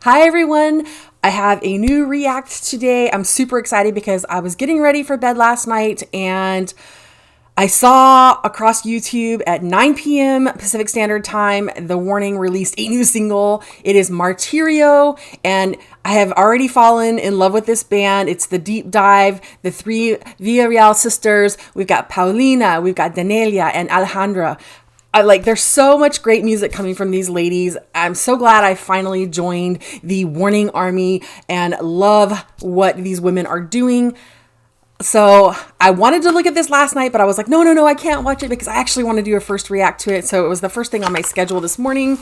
Hi everyone! I have a new react today. I'm super excited because I was getting ready for bed last night and I saw across YouTube at 9 p.m. Pacific Standard Time, The Warning released a new single. It is Martirio, and I have already fallen in love with this band. It's the Deep Dive, the three Villarreal sisters. We've got Paulina, we've got Danelia, and Alejandra. There's so much great music coming from these ladies. I'm so glad I finally joined the Warning Army and love what these women are doing. So I wanted to look at this last night, but I was like, no, I can't watch it because I actually want to do a first react to it. So it was the first thing on my schedule this morning.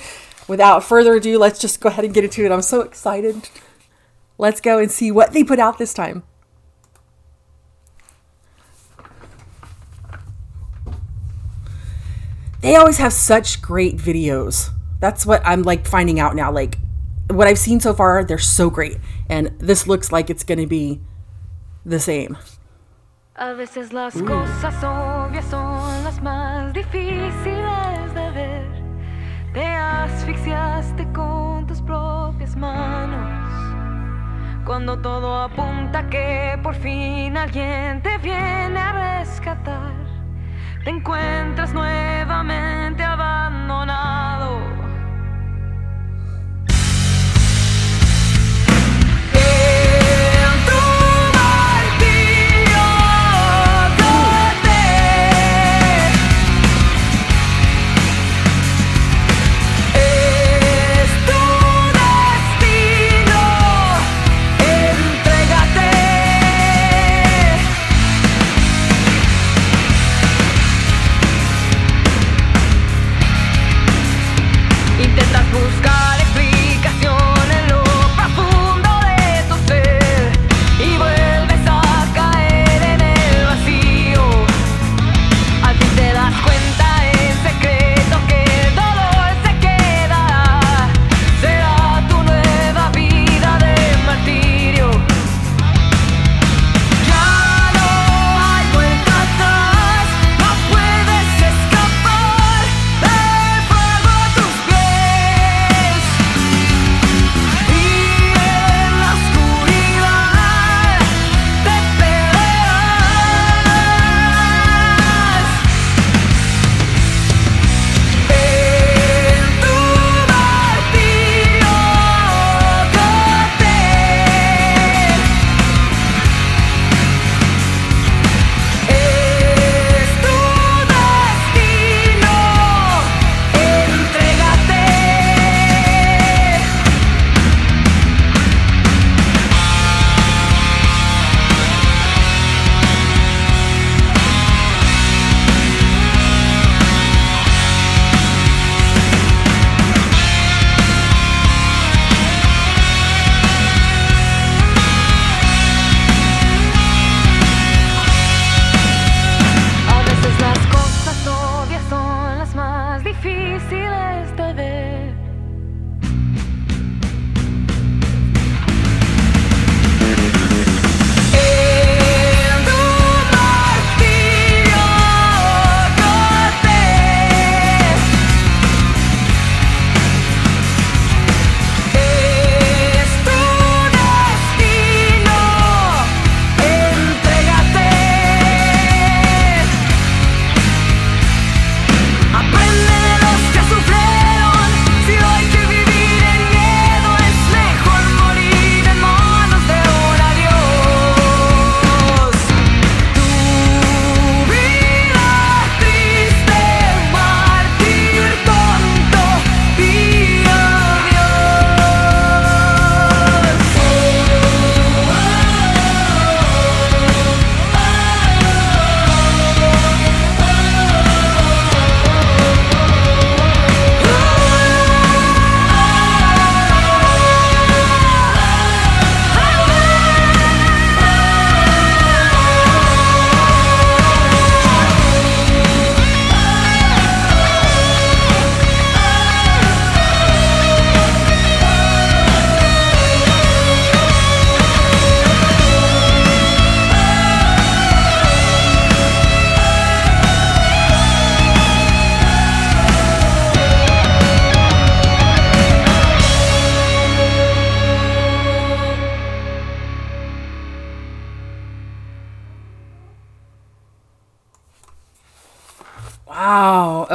Without further ado, let's just go ahead and get into it. I'm so excited. Let's go and see what they put out this time. They always have such great videos. That's what I'm finding out now. What I've seen so far, they're so great. And this looks like it's going to be the same. A veces las cosas obvias son las más difíciles de ver. Te asfixiaste con tus propias manos. Cuando todo apunta que por fin alguien te viene a rescatar, te encuentras nuevamente abandonado.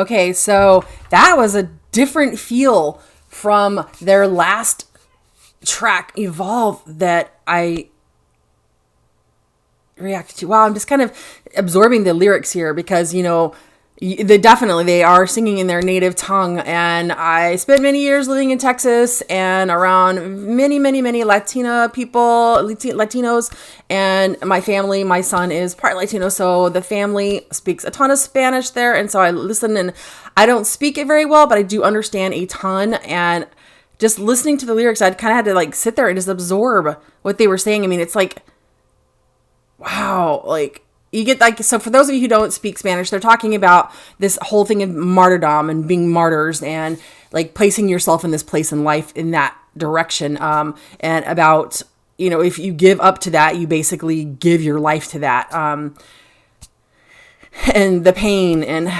Okay, so that was a different feel from their last track, Evolve, that I reacted to. Wow, I'm just kind of absorbing the lyrics here because, they are singing in their native tongue. And I spent many years living in Texas and around many, many, many Latina people, Latinos, and my family, my son is part Latino. So the family speaks a ton of Spanish there. And so I listen, and I don't speak it very well, but I do understand a ton. And just listening to the lyrics, I kind of had to like sit there and just absorb what they were saying. I mean, it's like, wow, like you get like, so for those of you who don't speak Spanish, they're talking about this whole thing of martyrdom and being martyrs and like placing yourself in this place in life in that direction. And about, if you give up to that, you basically give your life to that. And the pain and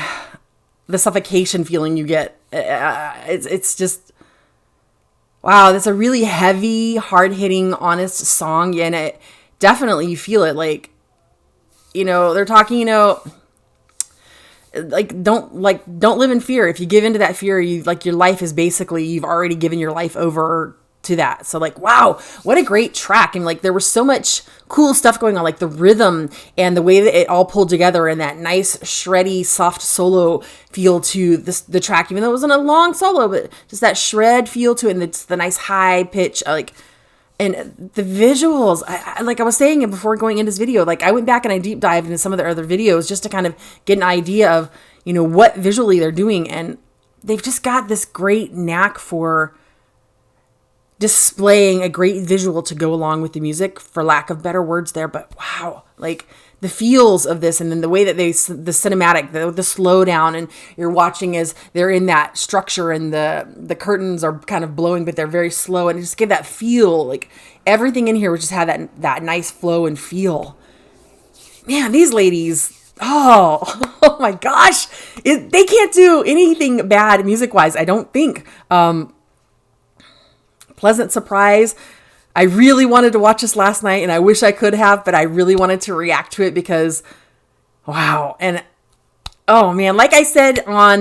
the suffocation feeling you get, it's just, wow, that's a really heavy, hard-hitting, honest song. And it definitely, you feel it. Like, they're talking, don't live in fear. If you give into that fear, your life is basically, you've already given your life over to that. So like, wow, what a great track. And like, there was so much cool stuff going on, like the rhythm and the way that it all pulled together and that nice, shreddy, soft solo feel to the track, even though it wasn't a long solo, but just that shred feel to it. And it's the nice high pitch, and the visuals, I was saying it before going into this video, like I went back and I deep dived into some of their other videos just to kind of get an idea of, what visually they're doing. And they've just got this great knack for displaying a great visual to go along with the music, for lack of better words there. But wow, like the feels of this, and then the way that the cinematic, the slowdown, and you're watching as they're in that structure and the curtains are kind of blowing, but they're very slow, and just give that feel, like everything in here just had that nice flow and feel. Man, these ladies, oh my gosh, they can't do anything bad music-wise, I don't think. Pleasant surprise. I really wanted to watch this last night, and I wish I could have, but I really wanted to react to it because, wow. And, oh man, like I said on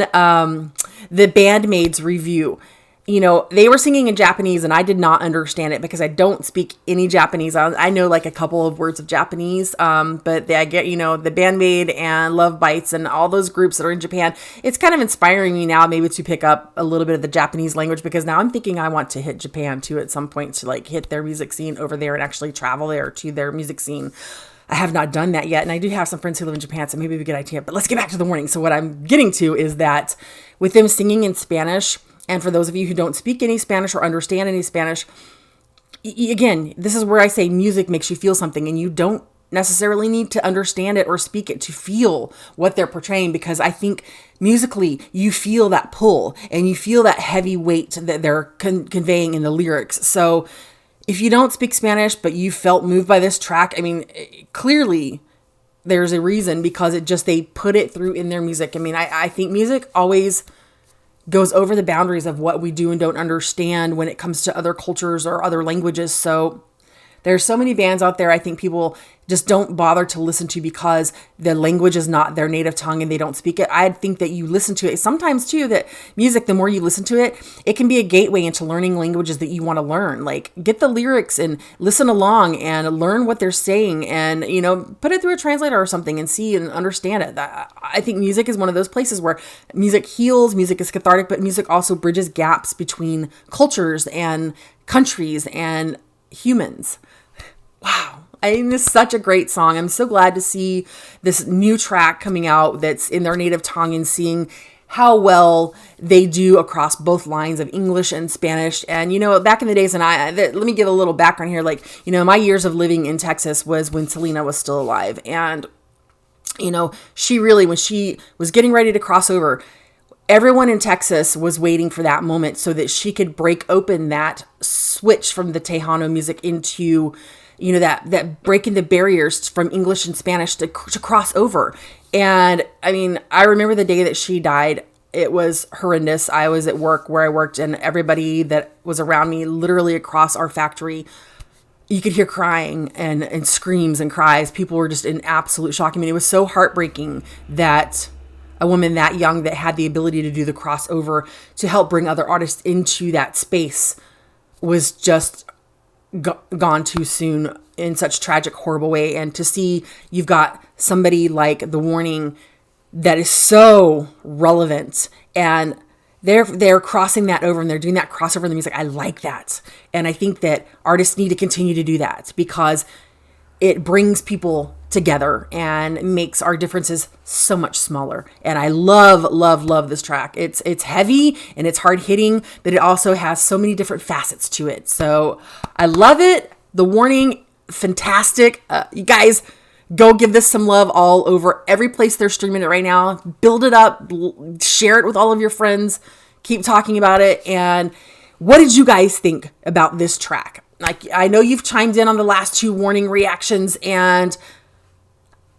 the Bandmaids review, they were singing in Japanese, and I did not understand it because I don't speak any Japanese. I know like a couple of words of Japanese, but I get, the Bandmaid and Love Bites and all those groups that are in Japan. It's kind of inspiring me now maybe to pick up a little bit of the Japanese language, because now I'm thinking I want to hit Japan too at some point, to like hit their music scene over there and actually travel there to their music scene. I have not done that yet, and I do have some friends who live in Japan, so maybe it'd be a good idea. But let's get back to the warning. So what I'm getting to is that with them singing in Spanish, and for those of you who don't speak any Spanish or understand any Spanish, again, this is where I say music makes you feel something, and you don't necessarily need to understand it or speak it to feel what they're portraying, because I think musically you feel that pull and you feel that heavy weight that they're conveying in the lyrics. So if you don't speak Spanish, but you felt moved by this track, I mean, clearly there's a reason, because they put it through in their music. I mean, I think music always goes over the boundaries of what we do and don't understand when it comes to other cultures or other languages. So there's so many bands out there I think people just don't bother to listen to because the language is not their native tongue and they don't speak it. I think that you listen to it sometimes too, that music, the more you listen to it, it can be a gateway into learning languages that you want to learn. Like get the lyrics and listen along and learn what they're saying, and, put it through a translator or something and see and understand it. I think music is one of those places where music heals, music is cathartic, but music also bridges gaps between cultures and countries and humans. Wow. I mean, this is such a great song. I'm so glad to see this new track coming out that's in their native tongue, and seeing how well they do across both lines of English and Spanish. And, back in the days, and let me give a little background here. Like, my years of living in Texas was when Selena was still alive. And, she really, when she was getting ready to cross over, everyone in Texas was waiting for that moment so that she could break open that switch from the Tejano music into, that breaking the barriers from English and Spanish to cross over. And I mean, I remember the day that she died. It was horrendous. I was at work where I worked, and everybody that was around me, literally across our factory, you could hear crying and screams and cries. People were just in absolute shock. I mean, it was so heartbreaking that a woman that young that had the ability to do the crossover to help bring other artists into that space was just gone too soon in such tragic, horrible way. And to see you've got somebody like The Warning that is so relevant, and they're crossing that over and they're doing that crossover in the music. I like that. And I think that artists need to continue to do that because it brings people together and makes our differences so much smaller. And I love, love, love this track. It's heavy and it's hard hitting, but it also has so many different facets to it. So I love it. The Warning, fantastic. You guys, go give this some love all over every place they're streaming it right now. Build it up, share it with all of your friends, keep talking about it. And what did you guys think about this track? Like, I know you've chimed in on the last 2 Warning reactions, and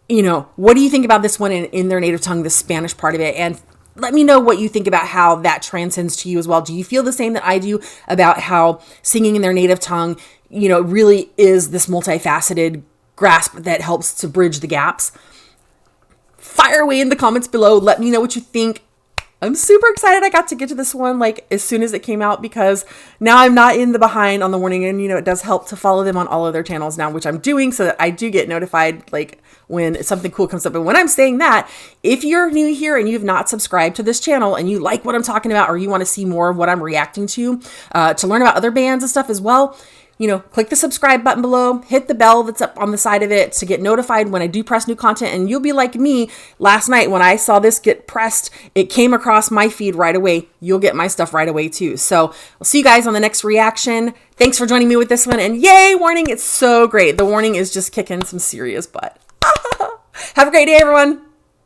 what do you think about this one in their native tongue, the Spanish part of it? And let me know what you think about how that transcends to you as well. Do you feel the same that I do about how singing in their native tongue, really is this multifaceted grasp that helps to bridge the gaps? Fire away in the comments below. Let me know what you think. I'm super excited I got to get to this one like as soon as it came out, because now I'm not in the behind on The Warning, and it does help to follow them on all of their channels now, which I'm doing so that I do get notified like when something cool comes up. And when I'm saying that, if you're new here and you've not subscribed to this channel and you like what I'm talking about, or you want to see more of what I'm reacting to learn about other bands and stuff as well, click the subscribe button below, hit the bell that's up on the side of it to get notified when I do press new content. And you'll be like me last night when I saw this get pressed, it came across my feed right away. You'll get my stuff right away too. So I'll see you guys on the next reaction. Thanks for joining me with this one. And yay, Warning. It's so great. The Warning is just kicking some serious butt. Have a great day, everyone.